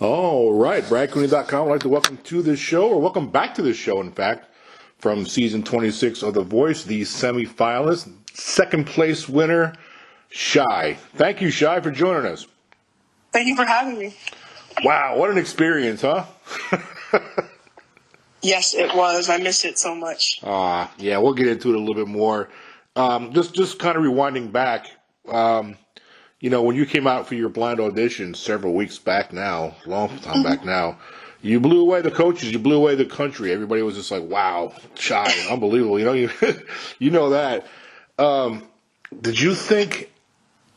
All right, BradCooney.com. I'd like to welcome to this show, or welcome back to this show, in fact, from season 26 of The Voice, the semifinalist, second place winner, Shye. Thank you, Shye, for joining us. Thank you for having me. Wow, what an experience, huh? Yes, it was. I miss it so much. Yeah, we'll get into it a little bit more. Just kind of rewinding back. When you came out for your blind audition several weeks back now, long time back now, you blew away the coaches, you blew away the country. Everybody was just like, wow, Shye, unbelievable. You know that. Did you think,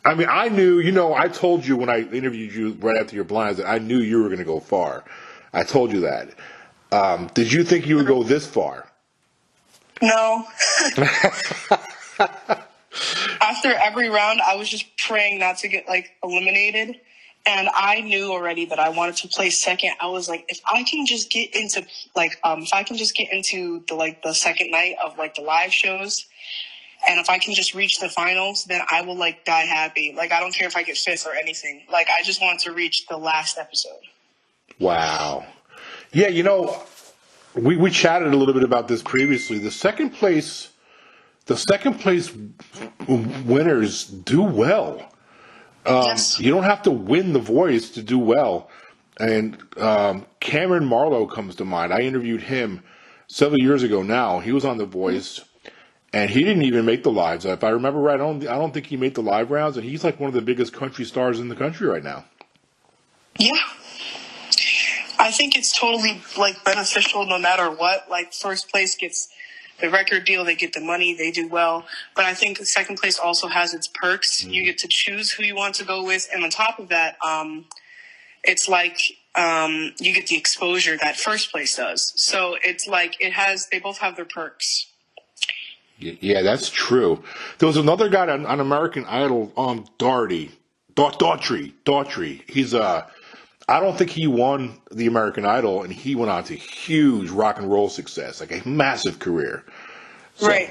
I knew, I told you when I interviewed you right after your blinds that I knew you were going to go far. I told you that. Did you think you would go this far? No. After every round, I was just praying not to get eliminated, and I knew already that I wanted to play second. I was like, if I can just get into the second night of the live shows, and if I can just reach the finals, then I will die happy. I don't care if I get fifth or anything. I just wanted to reach the last episode. Wow. Yeah, we chatted a little bit about this previously. The second place winners do well. Yes. You don't have to win The Voice to do well. And Cameron Marlowe comes to mind. I interviewed him several years ago now. He was on The Voice, and he didn't even make the lives. If I remember right, I don't think he made the live rounds, and he's one of the biggest country stars in the country right now. Yeah. I think it's totally beneficial no matter what. First place gets the record deal, they get the money, they do well. But I think second place also has its perks. You get to choose who you want to go with, and on top of that, it's you get the exposure that first place does. So it's they both have their perks. Yeah, that's true. There was another guy on American Idol, Daughtry. He's I don't think he won the American Idol, and he went on to huge rock and roll success, a massive career. So right.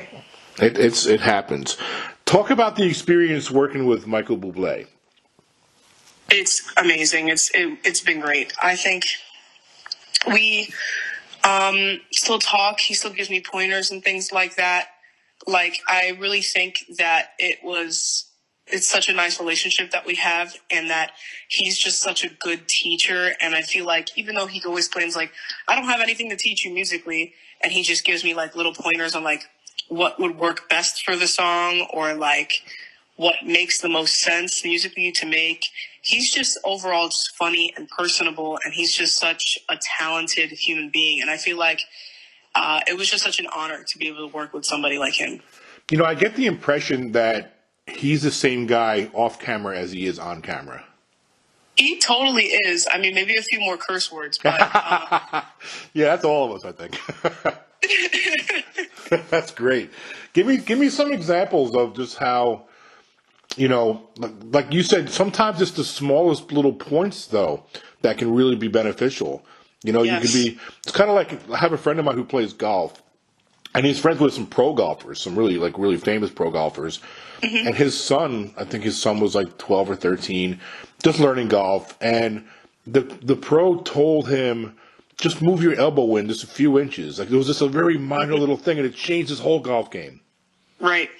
It happens. Talk about the experience working with Michael Bublé. It's amazing. It's been great. I think we still talk. He still gives me pointers and things like that. I really think that it's such a nice relationship that we have, and that he's just such a good teacher. And I feel even though he always claims I don't have anything to teach you musically, and he just gives me little pointers on what would work best for the song, or what makes the most sense musically to make. He's just overall just funny and personable, and he's just such a talented human being. And I feel it was just such an honor to be able to work with somebody like him. I get the impression that he's the same guy off camera as he is on camera. He totally is. Maybe a few more curse words, but yeah, that's all of us, I think. That's great. Give me some examples of just how, like you said, sometimes it's the smallest little points though that can really be beneficial. Yes. You can be. It's kind of I have a friend of mine who plays golf, and he's friends with some pro golfers, some really famous pro golfers. Mm-hmm. And his son, I think his son was 12 or 13, just learning golf. And the pro told him, just move your elbow in just a few inches. It was just a very minor little thing, and it changed his whole golf game. Right.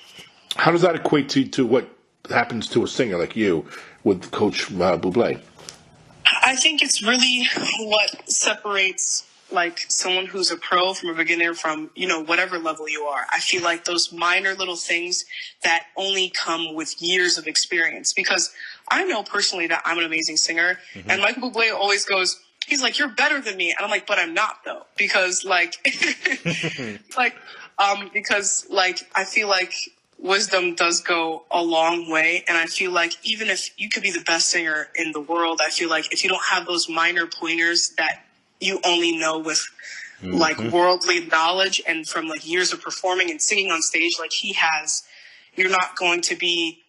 How does that equate to what happens to a singer like you with Coach Bublé? I think it's really what separates someone who's a pro from a beginner from, whatever level you are. I feel those minor little things that only come with years of experience, because I know personally that I'm an amazing singer. Mm-hmm. And Michael Bublé always goes, he's you're better than me. And I'm but I'm not though, because because I feel wisdom does go a long way. And I feel even if you could be the best singer in the world, I feel if you don't have those minor pointers that you only know with worldly knowledge and from years of performing and singing on stage he has, you're not going to be,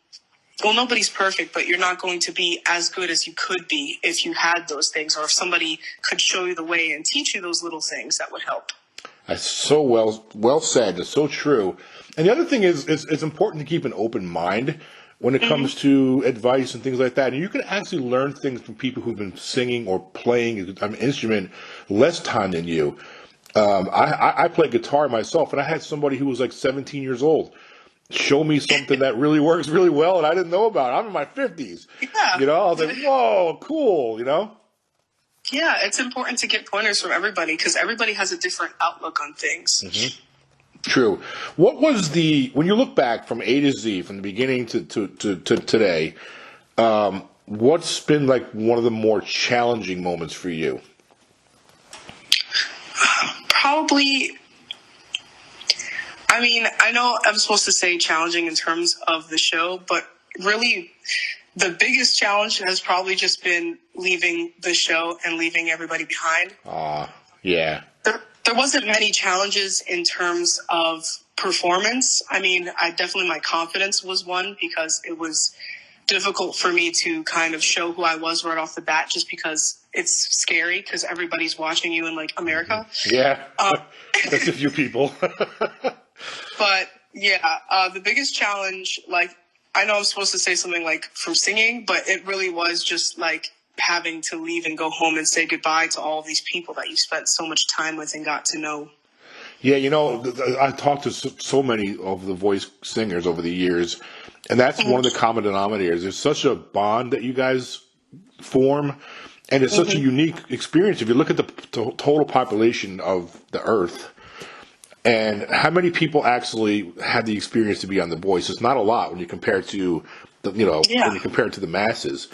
well, nobody's perfect, but you're not going to be as good as you could be if you had those things, or if somebody could show you the way and teach you those little things that would help. That's so well said. It's so true. And the other thing is it's important to keep an open mind when it comes to advice and things like that. And you can actually learn things from people who've been singing or playing an instrument less time than you. I play guitar myself, and I had somebody who was like 17 years old show me something that really works really well, and I didn't know about it. I'm in my 50s. Yeah. You know, I was like, whoa, cool, you know? Yeah, it's important to get pointers from everybody because everybody has a different outlook on things. Mm-hmm. True. What was when you look back from A to Z, from the beginning to today, what's been like one of the more challenging moments for you? Probably, I mean, I know I'm supposed to say challenging in terms of the show, but really the biggest challenge has probably just been leaving the show and leaving everybody behind. Yeah. There wasn't many challenges in terms of performance. I mean, my confidence was one because it was difficult for me to kind of show who I was right off the bat just because it's scary because everybody's watching you in like America. Yeah. That's a few people. But yeah, the biggest challenge, like, I know I'm supposed to say something like from singing, but it really was just like having to leave and go home and say goodbye to all these people that you spent so much time with and got to know. Yeah, you know, I've talked to so many of the voice singers over the years, and that's one of the common denominators. There's such a bond that you guys form, and it's such a unique experience. If you look at the total population of the Earth, and how many people actually had the experience to be on The Voice, it's not a lot when you compare it to when you compare it to the masses.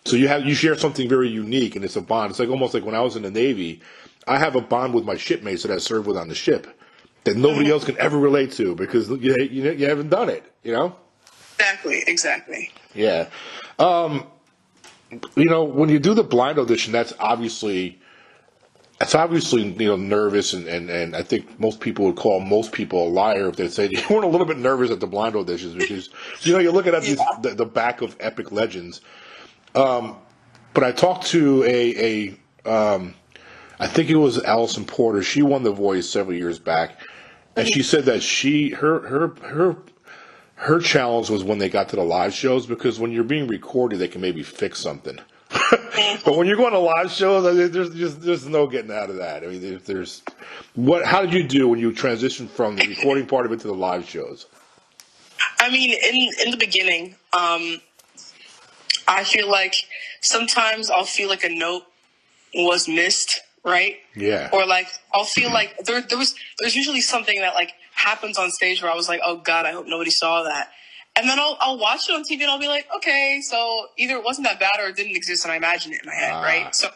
So you share something very unique, and it's a bond. It's like almost like when I was in the Navy, I have a bond with my shipmates that I served with on the ship that nobody else can ever relate to because you haven't done it, you know? Exactly. Yeah. You know, when you do the blind audition, that's obviously nervous, and I think most people would call most people a liar if they say you weren't a little bit nervous at the blind auditions because you're looking at the back of epic legends. But I talked to I think it was Allison Porter. She won The Voice several years back, and she said that her challenge was when they got to the live shows because when you're being recorded, they can maybe fix something. But when you're going to live shows, there's no getting out of that. I mean, how did you do when you transitioned from the recording part of it to the live shows? I mean, in the beginning, I feel like sometimes I'll feel like a note was missed, right? Yeah. Or like I'll feel like there's usually something that like happens on stage where I was like, oh God, I hope nobody saw that. And then I'll watch it on TV and I'll be like, okay, so either it wasn't that bad or it didn't exist and I imagined it in my head, right? So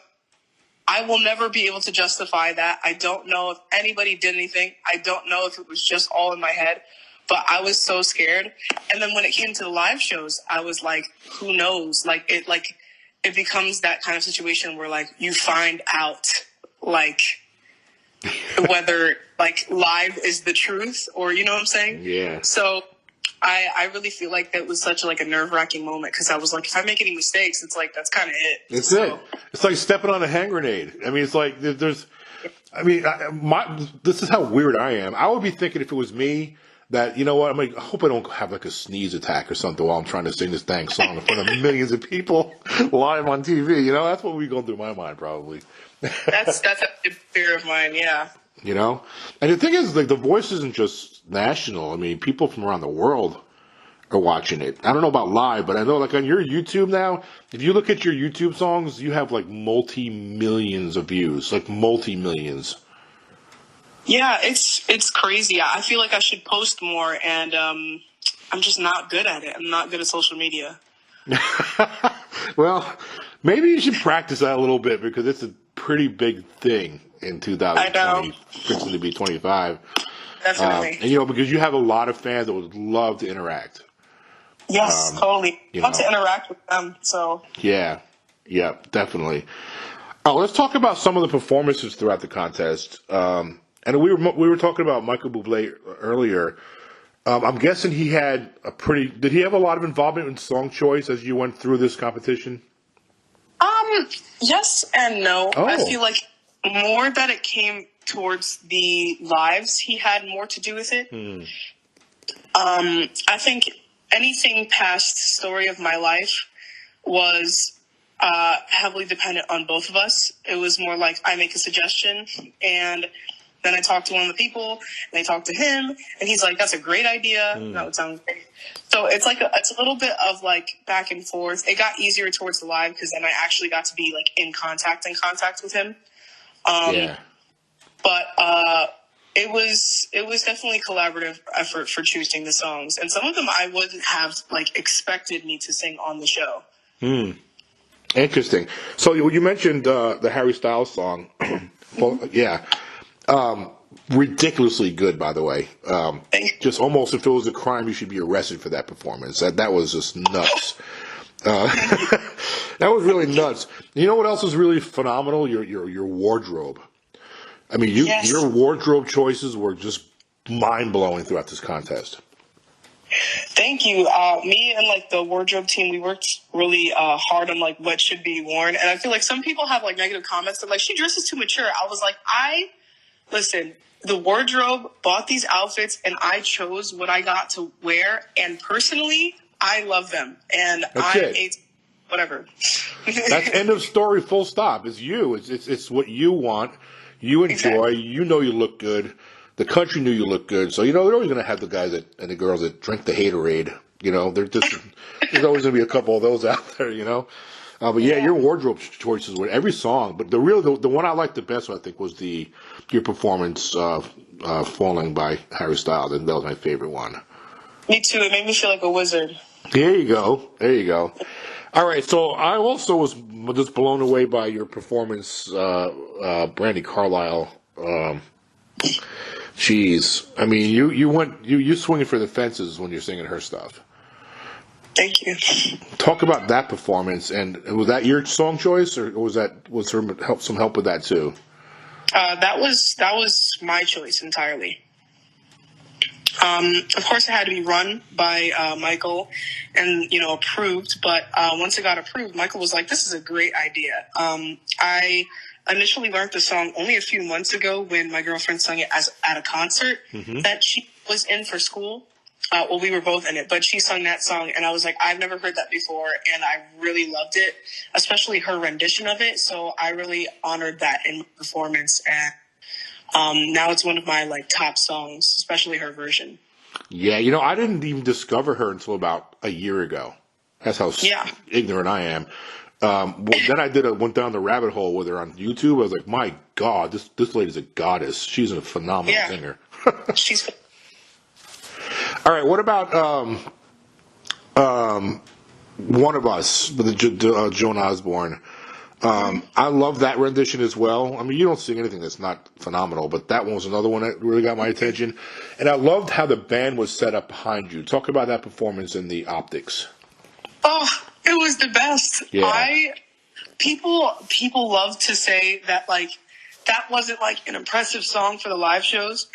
I will never be able to justify that. I don't know if anybody did anything. I don't know if it was just all in my head. But I was so scared. And then when it came to the live shows, I was like, who knows? Like it becomes that kind of situation where like you find out like whether like live is the truth or you know what I'm saying? Yeah. So I really feel like that was such like a nerve-wracking moment because I was like, if I make any mistakes, it's like that's kind of it. It's it. It's like stepping on a hand grenade. I mean, it's like this is how weird I am. I would be thinking if it was me that, you know what, I'm like, I hope I don't have like a sneeze attack or something while I'm trying to sing this dang song in front of millions of people live on TV. You know, that's what would be going through my mind probably. That's a big fear of mine, yeah. You know? And the thing is, like, The Voice isn't just national. I mean, people from around the world are watching it. I don't know about live, but I know, like, on your YouTube now, if you look at your YouTube songs, you have, like, multi-millions of views. Like, multi-millions. Yeah, it's crazy. I feel like I should post more, and I'm just not good at it. I'm not good at social media. Well, maybe you should practice that a little bit because it's a pretty big thing in 2020, fixing to be 25. Definitely. And, you know, because you have a lot of fans that would love to interact. Yes, totally. Love to interact with them. So. Yeah, definitely. Let's talk about some of the performances throughout the contest. And we were talking about Michael Bublé earlier. I'm guessing did he have a lot of involvement in song choice as you went through this competition? Yes and no. Oh. I feel like more that it came towards the lives, he had more to do with it. I think anything past Story of My Life was heavily dependent on both of us. It was more like I make a suggestion, and then I talk to one of the people, and I talk to him, and he's like, "That's a great idea. That would sound great." So it's like it's a little bit of like back and forth. It got easier towards the live because then I actually got to be like in contact with him. Yeah. But it was definitely a collaborative effort for choosing the songs, and some of them I wouldn't have like expected me to sing on the show. Interesting. So you mentioned the Harry Styles song. Well, yeah. Ridiculously good, by the way. Just almost if it was a crime, you should be arrested for that performance. That was just nuts. That was really nuts. You know what else was really phenomenal? Your wardrobe. I mean, Yes. your wardrobe choices were just mind blowing throughout this contest. Thank you. Me and like the wardrobe team, we worked really hard on like what should be worn, and I feel like some people have like negative comments. They're like, "She dresses too mature." I was like, listen. The wardrobe bought these outfits, and I chose what I got to wear. And personally, I love them, and whatever. That's end of story. Full stop. It's you. It's what you want. You enjoy. Exactly. You know you look good. The country knew you looked good. So they're always going to have the guys and the girls that drink the haterade. There's always going to be a couple of those out there. But yeah, your wardrobe choices were every song. But the one I liked the best, I think, was your performance, "Falling" by Harry Styles, and that was my favorite one. Me too. It made me feel like a wizard. There you go. All right, so I also was just blown away by your performance, Brandy Carlisle. Jeez, I mean, you swinging for the fences when you're singing her stuff. Thank you. Talk about that performance, and was that your song choice, or was there some help with that too? That was my choice entirely. Of course, it had to be run by Michael and approved. But once it got approved, Michael was like, "This is a great idea." I initially learned the song only a few months ago when my girlfriend sung it at a concert that she was in for school. Well, we were both in it, but she sung that song, and I was like, I've never heard that before, and I really loved it, especially her rendition of it. So I really honored that in my performance, and now it's one of my like top songs, especially her version. Yeah, I didn't even discover her until about a year ago. That's how ignorant I am. Then I went down the rabbit hole with her on YouTube. I was like, my God, this lady's a goddess. She's a phenomenal singer. She's. All right, what about One of Us with Joan Osborne? I love that rendition as well. I mean, you don't sing anything that's not phenomenal, but that one was another one that really got my attention. And I loved how the band was set up behind you. Talk about that performance and the optics. Oh, it was the best. Yeah. People love to say that like that wasn't like an impressive song for the live shows.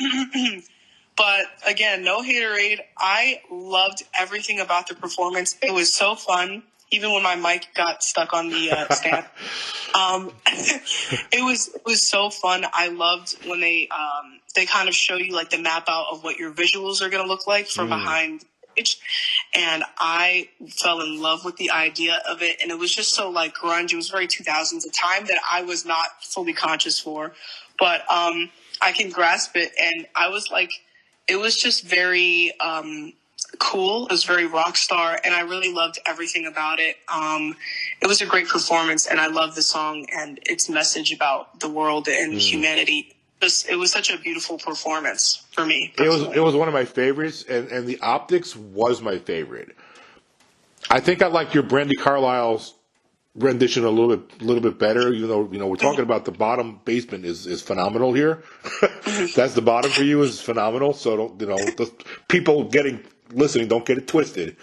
But again, no haterade. I loved everything about the performance. It was so fun, even when my mic got stuck on the stand. It was so fun. I loved when they kind of show you like the map out of what your visuals are going to look like from behind the stage. And I fell in love with the idea of it. And it was just so like grunge. It was very 2000s, a time that I was not fully conscious for. But I can grasp it. And I was like, it was just very cool. It was very rock star, and I really loved everything about it. It was a great performance, and I love the song and its message about the world and humanity. It was such a beautiful performance for me. It was one of my favorites, and the optics was my favorite. I think I like your Brandy Carlisle's rendition a little bit better, even though we're talking about the bottom basement is phenomenal here. That's the bottom for you is phenomenal. So don't the people listening don't get it twisted.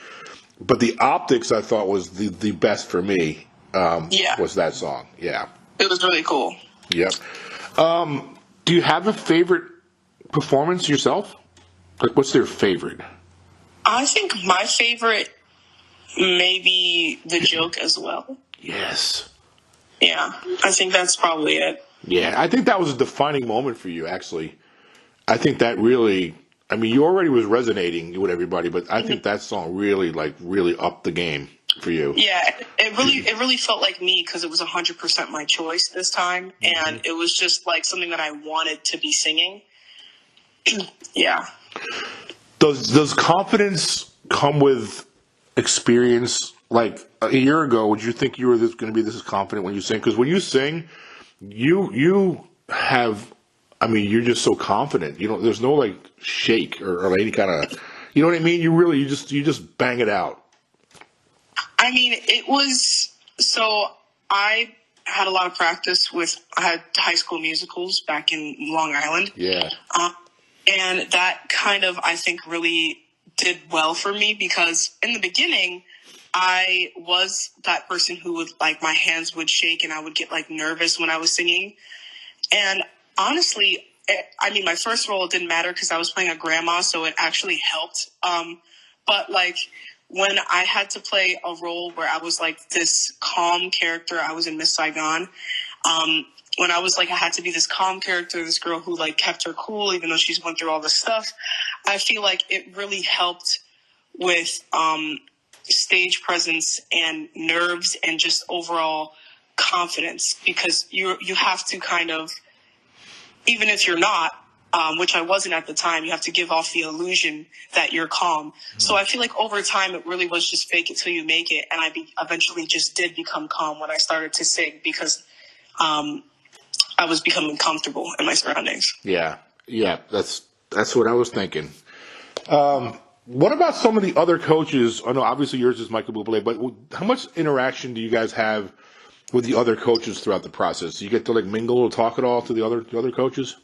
But the optics I thought was the best for me. Was that song? Yeah, it was really cool. Yep. Do you have a favorite performance yourself? Like, what's their favorite? I think my favorite may be The Joke as well. Yes. Yeah, I think that's probably it. Yeah, I think that was a defining moment for you, actually. I think that really, I mean, you already was resonating with everybody, but I think that song really, like, really upped the game for you. Yeah, it really felt like me because it was 100% my choice this time, and it was just like something that I wanted to be singing. Yeah. Does confidence come with experience? Like a year ago, would you think you were going to be this confident when you sing? Because when you sing, you have, I mean, you're just so confident. You don't. There's no like shake or any kind of, you know what I mean? You just bang it out. I mean, it was so I had a lot of practice with I had high school musicals back in Long Island. Yeah. And that kind of, I think, really did well for me because in the beginning, I was that person who would, like, my hands would shake and I would get, like, nervous when I was singing. And honestly, I mean, my first role, it didn't matter because I was playing a grandma, so it actually helped. But, like, when I had to play a role where I was, like, this calm character, I was in Miss Saigon, when I was like, I had to be this calm character, this girl who like kept her cool, even though she's went through all this stuff. I feel like it really helped with stage presence and nerves and just overall confidence because you have to kind of, even if you're not, which I wasn't at the time, you have to give off the illusion that you're calm. So I feel like over time, it really was just fake it till you make it. And I eventually just did become calm when I started to sing because I was becoming comfortable in my surroundings. Yeah, that's what I was thinking. What about some of the other coaches? I know obviously yours is Michael Bublé, but how much interaction do you guys have with the other coaches throughout the process? Do you get to like mingle or talk at all to the other coaches?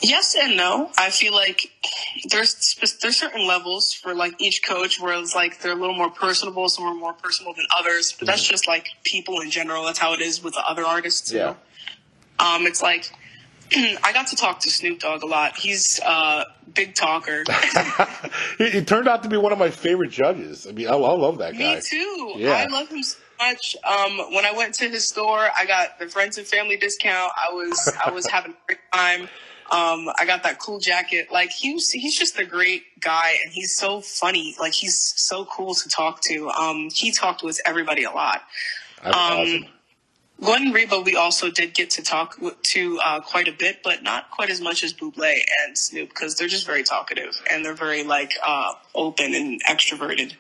Yes and no. I feel like there's certain levels for like each coach where it's like they're a little more personable, some are more personable than others. But that's just like people in general. That's how it is with the other artists. Yeah. It's like I got to talk to Snoop Dogg a lot. He's a big talker. It turned out to be one of my favorite judges. I mean, I love that guy. Me too. Yeah. I love him so much. When I went to his store, I got the friends and family discount. I was having a great time. I got that cool jacket. Like he's just a great guy and he's so funny. Like he's so cool to talk to. He talked with everybody a lot. That's awesome. Gwen and Reba, we also did get to talk to quite a bit, but not quite as much as Bublé and Snoop because they're just very talkative and they're very like open and extroverted.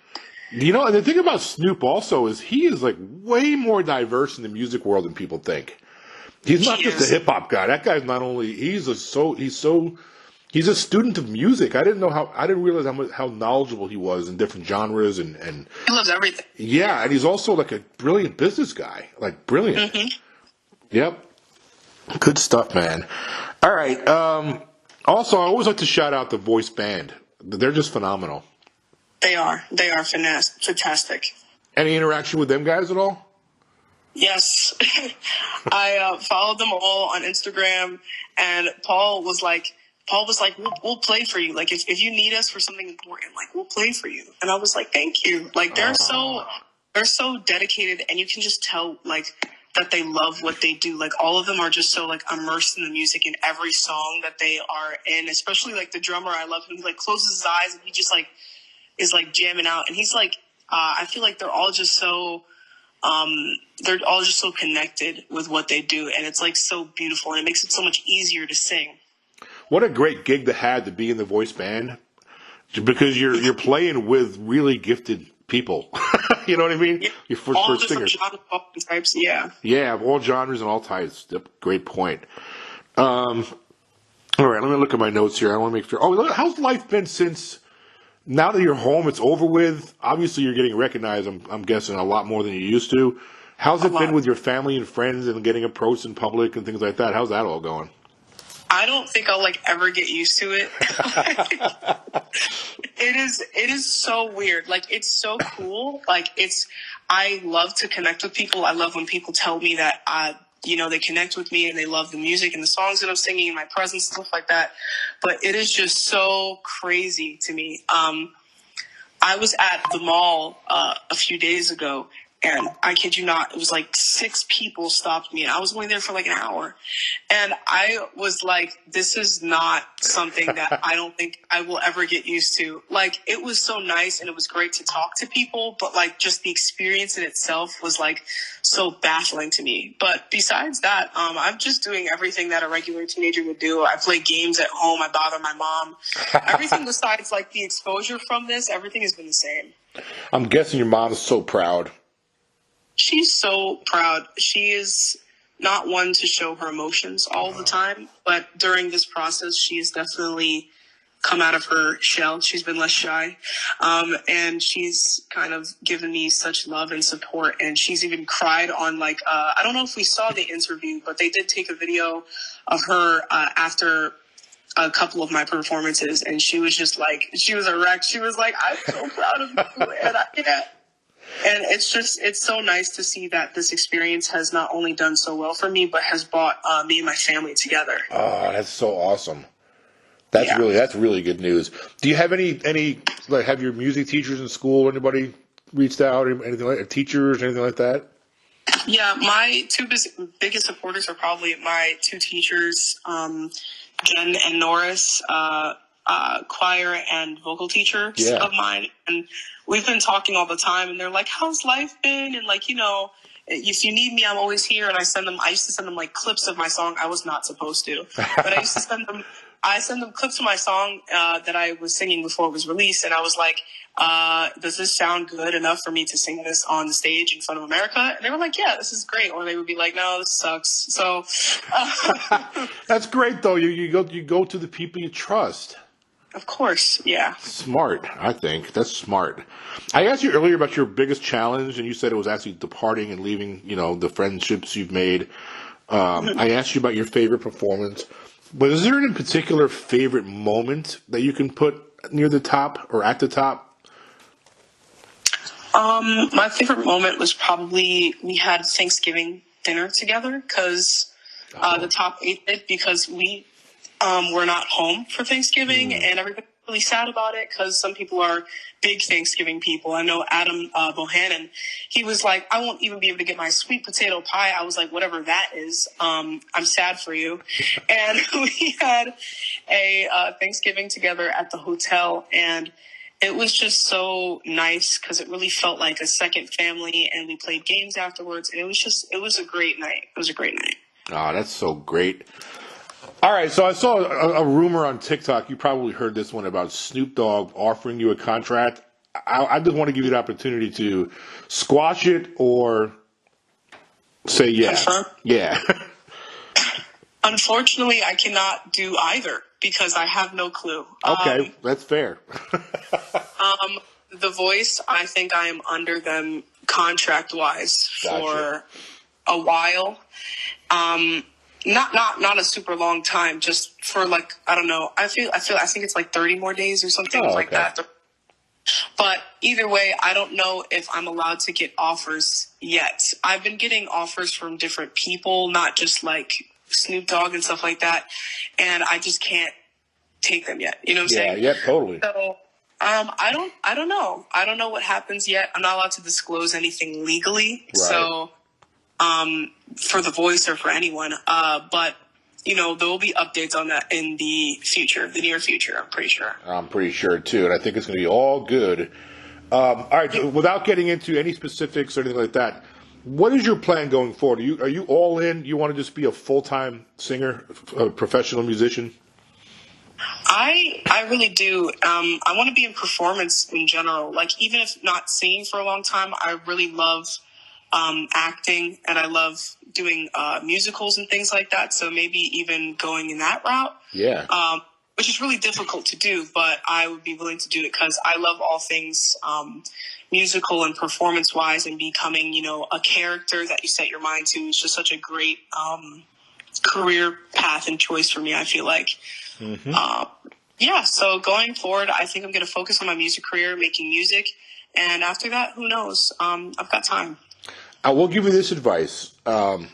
You know, and the thing about Snoop also is he is like way more diverse in the music world than people think. He's not just a hip hop guy. That guy's not only he's a student of music. I didn't realize how knowledgeable he was in different genres and he loves everything. Yeah, and he's also like a brilliant business guy. Like brilliant. Mm-hmm. Yep. Good stuff, man. All right. Also, I always like to shout out the voice band. They're just phenomenal. They are fantastic. Any interaction with them guys at all? Yes. I followed them all on Instagram, and Paul was like, we'll play for you. Like, if you need us for something important, like, we'll play for you. And I was like, thank you. Like, they're so dedicated, and you can just tell, like, that they love what they do. Like, all of them are just so, like, immersed in the music in every song that they are in, especially, like, the drummer. I love him. He, like, closes his eyes, and he just, like, is, like, jamming out. And he's, like, I feel like they're all just so... they're all just so connected with what they do, and it's like so beautiful, and it makes it so much easier to sing. What a great gig to have to be in the voice band, because you're playing with really gifted people. You know what I mean? Yeah. All different genres, all types. Yeah. Yeah, of all genres and all types. Great point. All right, let me look at my notes here. I want to make sure. Oh, how's life been since? Now that you're home, it's over with. Obviously, you're getting recognized, I'm guessing, a lot more than you used to. How's it been with your family and friends and getting approached in public and things like that? How's that all going? I don't think I'll like ever get used to it. It is so weird. Like, it's so cool. Like, I love to connect with people. I love when people tell me that, they connect with me and they love the music and the songs that I'm singing and my presence, stuff like that. But it is just so crazy to me. I was at the mall a few days ago, And I kid you not, it was like 6 people stopped me. And I was only there for like an hour. And I was like, this is not something that I don't think I will ever get used to. Like, it was so nice and it was great to talk to people, but like just the experience in itself was like so baffling to me. But besides that, I'm just doing everything that a regular teenager would do. I play games at home. I bother my mom. Everything besides like the exposure from this, everything has been the same. I'm guessing your mom is so proud. She's so proud. She is not one to show her emotions all the time, but during this process, she's definitely come out of her shell. She's been less shy. And she's kind of given me such love and support. And she's even cried on like, I don't know if we saw the interview, but they did take a video of her after a couple of my performances. And she was just like, she was a wreck. She was like, I'm so proud of you. And I can't. And it's so nice to see that this experience has not only done so well for me, but has brought me and my family together. Oh, that's so awesome. That's really good news. Do you have any like have your music teachers in school, anybody reached out or anything like teachers, anything like that? Yeah, my two biggest supporters are probably my 2 teachers, Jen and Norris, choir and vocal teachers of mine. And we've been talking all the time, and they're like, how's life been? And like, if you need me, I'm always here. And I used to send them like clips of my song. I was not supposed to, but I used to send them clips of my song that I was singing before it was released. And I was like, does this sound good enough for me to sing this on the stage in front of America? And they were like, yeah, this is great. Or they would be like, no, this sucks. So that's great though. You go to the people you trust. Of course, yeah. Smart, I think. That's smart. I asked you earlier about your biggest challenge, and you said it was actually departing and leaving, the friendships you've made. I asked you about your favorite performance. But is there any particular favorite moment that you can put near the top or at the top? My favorite moment was probably we had Thanksgiving dinner together because the top 8 did, because we were not home for Thanksgiving, and everybody's really sad about it because some people are big Thanksgiving people. I know Adam Bohannon, he was like, I won't even be able to get my sweet potato pie. I was like, whatever that is, I'm sad for you. And we had a Thanksgiving together at the hotel, and it was just so nice because it really felt like a second family, and we played games afterwards, and it was a great night. It was a great night. Oh, that's so great. All right, so I saw a rumor on TikTok. You probably heard this one about Snoop Dogg offering you a contract. I just want to give you the opportunity to squash it or say yeah. Confirm? Yeah. Unfortunately, I cannot do either because I have no clue. Okay, that's fair. The Voice, I think I am under them contract-wise for a while. Not a super long time, just for like, I don't know. I think it's like 30 more days or something like that. But either way, I don't know if I'm allowed to get offers yet. I've been getting offers from different people, not just like Snoop Dogg and stuff like that. And I just can't take them yet. You know what I'm saying? Yeah, totally. So, I don't know. I don't know what happens yet. I'm not allowed to disclose anything legally. Right. So, for The Voice or for anyone. But, there will be updates on that in the future, the near future, I'm pretty sure. I'm pretty sure, too. And I think it's going to be all good. All right. So without getting into any specifics or anything like that, what is your plan going forward? Are you all in? You want to just be a full-time singer, a professional musician? I really do. I want to be in performance in general. Like, even if not singing for a long time, I really love acting, and I love doing musicals and things like that. So maybe even going in that route. Yeah. Which is really difficult to do, but I would be willing to do it because I love all things musical and performance-wise, and becoming, a character that you set your mind to is just such a great career path and choice for me, I feel like. Mm-hmm. So going forward, I think I'm going to focus on my music career, making music, and after that, who knows? I've got time. I will give you this advice. I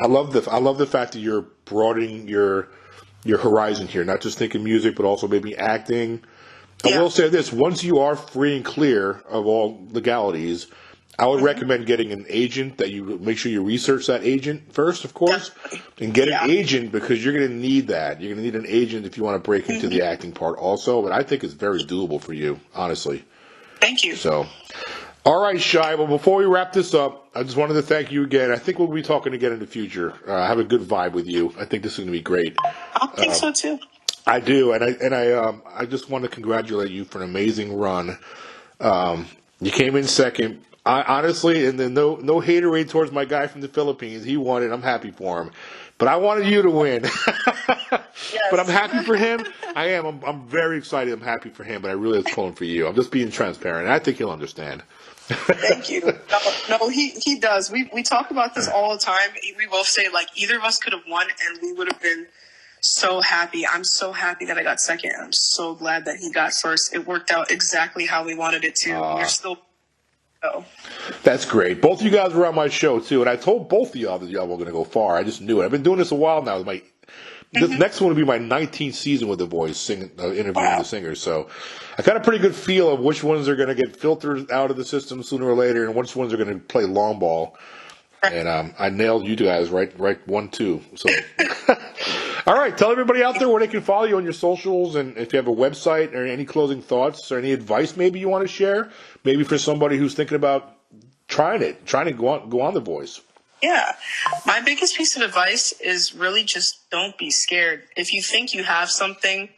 love the fact that you're broadening your horizon here, not just thinking music, but also maybe acting. I will say this: once you are free and clear of all legalities, I would recommend getting an agent that you make sure you research that agent first, of course, Definitely. and get Yeah. an agent because you're going to need that. You're going to need an agent if you want to break into the acting part also, but I think it's very doable for you, honestly. Thank you. So, all right, Shye. Well, before we wrap this up, I just wanted to thank you again. I think we'll be talking again in the future. I have a good vibe with you. I think this is going to be great. I think so too. I do, and I just want to congratulate you for an amazing run. You came in second. I honestly, and then no haterade towards my guy from the Philippines. He won it. I'm happy for him, but I wanted you to win. But I'm happy for him. I am. I'm very excited. I'm happy for him, but I really was pulling for you. I'm just being transparent. I think he'll understand. Thank you. No, he does. We talk about this all the time. We both say like either of us could have won, and we would have been so happy. I'm so happy that I got second. I'm so glad that he got first. It worked out exactly how we wanted it to. We're still. Oh. That's great. Both of you guys were on my show too, and I told both of y'all that y'all were going to go far. I just knew it. I've been doing this a while now. This next one will be my 19th season with The Voice, singing, interviewing the singers. So I got a pretty good feel of which ones are going to get filtered out of the system sooner or later, and which ones are going to play long ball. And I nailed you guys right 1-2. So. All right, tell everybody out there where they can follow you on your socials, and if you have a website or any closing thoughts or any advice maybe you want to share, maybe for somebody who's thinking about trying to go on The Voice. Yeah. My biggest piece of advice is really just don't be scared. If you think you have something,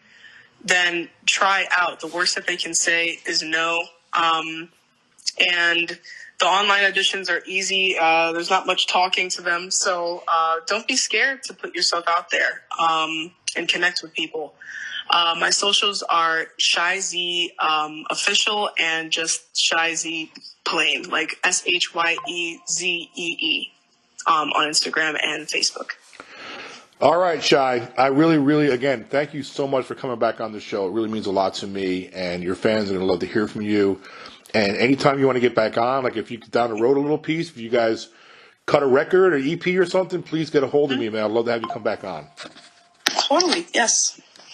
then try out. The worst that they can say is no. And the online auditions are easy. There's not much talking to them. So don't be scared to put yourself out there and connect with people. My socials are Shye official and just Shye plain, like SHYEZEE on Instagram and Facebook. All right, Shye. I really, really, again, thank you so much for coming back on the show. It really means a lot to me, and your fans are going to love to hear from you. And anytime you want to get back on, like if you down the road a little piece, if you guys cut a record or EP or something, please get a hold of me, man. I'd love to have you come back on. Totally, yes.